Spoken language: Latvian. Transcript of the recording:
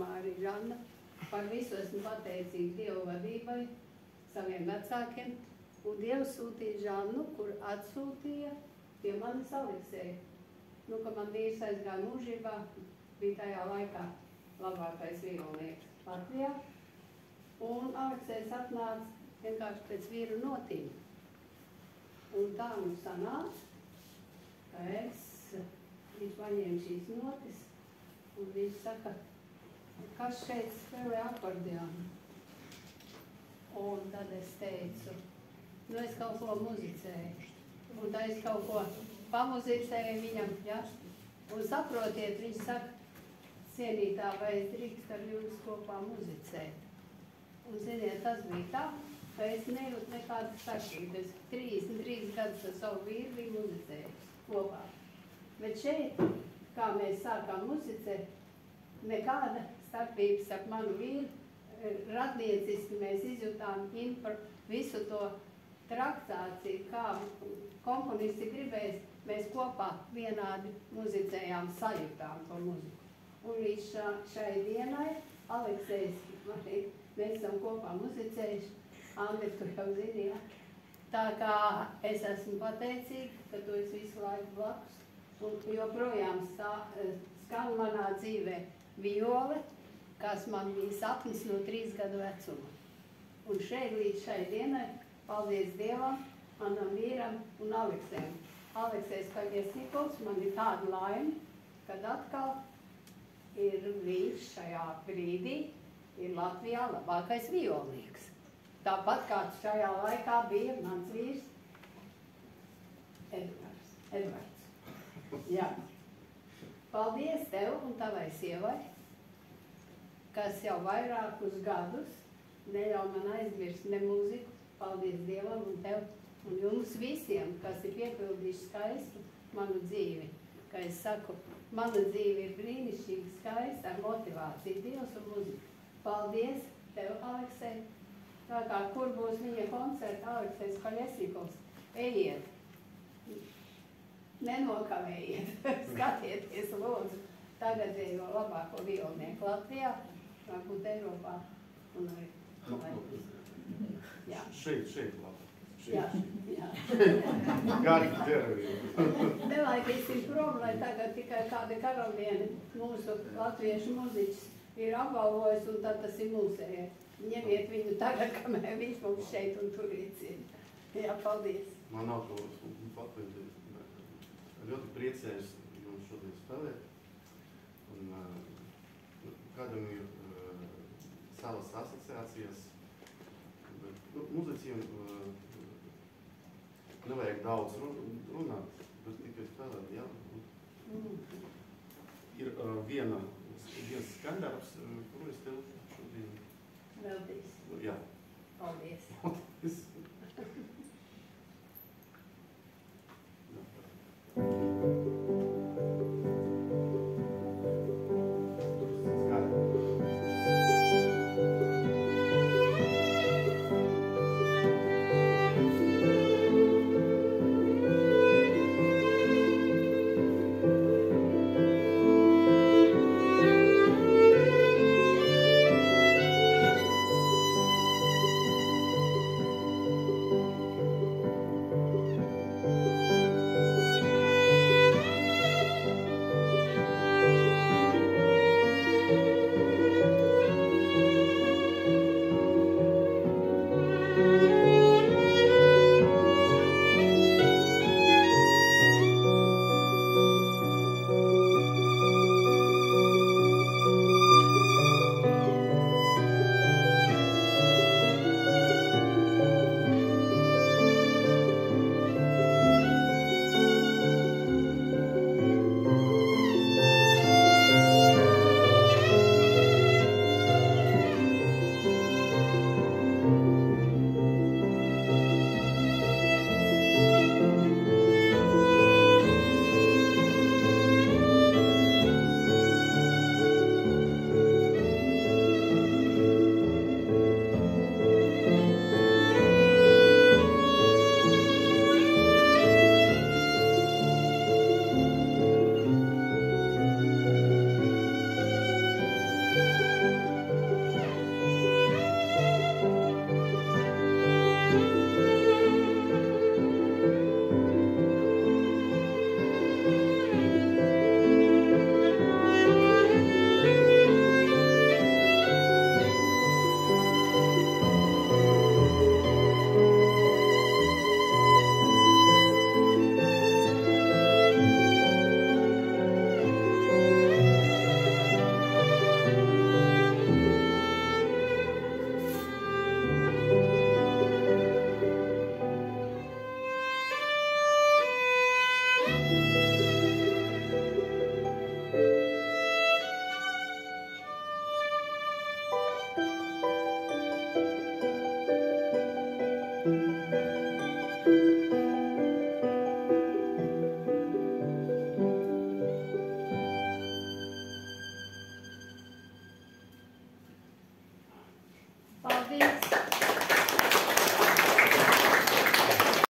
nākamā arī Žanna. Par visu esmu pateicīga Dievu vadībai, saviem vecākiem. Un Dievs sūtīja Žannu, kur atsūtīja pie manis Aleksēju. Nu, ka man vīrs aizgāja mūžībā, bija tajā laikā labākais vīrolnieks Latvijā. Un Aleksējs atnāca vienkārši pēc vīru notīm. Un tā nu sanāca, ka viņš paņēma šīs notis, un viņš saka, kas šeit spēlē akordeonu? Un tad es teicu, nu es kaut ko muzicēju. Un tā es kaut ko pamuzicēju viņam, ja? Un saprotiet, viņš saka, cienītā, vai es drīkst ar jums kopā muzicēt. Un, ziniet, tas bija tā, ka es nejūtu nekādas starpības. Es 33 gadus ar savu vīru biju muzicējis kopā. Bet šeit, kā mēs sākām muzicēt, nekāda starpības ar manu vīru, radnieciski mēs izjūtām visu to traktāciju, kā komponisti gribēs, mēs kopā vienādi muzicējām, sajūtām to muziku. Un līdz šai dienai Aleksējs, mēs esam kopā muzicējuši, Andri, tu jau zini, ja? Tā kā es esmu pateicīga, ka tu esi visu laiku blakus, un joprojām skan manā dzīvē viole, kas man bija sapnis no 3 gadu vecuma. Un šeit līdz šai dienai, paldies Dievam, manam vīram un Aleksējam. Aleksējs Paļiesnikovs, man ir tāda laime, kad atkal ir viņš šajā brīdī, ir Latvijā labākais violnieks. Tāpat kā šajā laikā bija mans vīrs Edvards. Jā. Paldies tev un tavai sievai, kas jau vairākus gadus neļauj man aizmirst ne mūziku. Paldies Dievam un tev un jums visiem, kas ir piepildījuši skaistu manu dzīvi. Kā es saku, mana dzīve ir brīnišķīgi skaista ar motivāciju, Dievs un muziku. Paldies tev, Aleksej. Tā kā, kur būs viņa koncerta, Aleksejs Paļiesnikovs, ejiet. Nenokavējiet, skatieties, lūdzu, tagadējo labāko violnieku Latvijā, varbūt Eiropā un arī. Jā. Šeit labāk. Jā. Gari teravīju. Nelaidīsim prom, lai tagad tikai kāda karaliene mūsu latviešu muziķis ir apbalvojis, un tad tas ir mūsējie. Ņemiet viņu tagad, kamēr viņš mums šeit un tur iecina. Jā, paldies. Man nav to patvērt. Ļoti priecējos jums šodien spēlēt. Un kādam ir savas asociācijas. Muziķiem nevajag daudz runāt, bet tikai spēlēt, jā. Ir viens skandarbs, kuru es tev šodien... Veltīs. Jā. Paldies. Paldies. svētīts.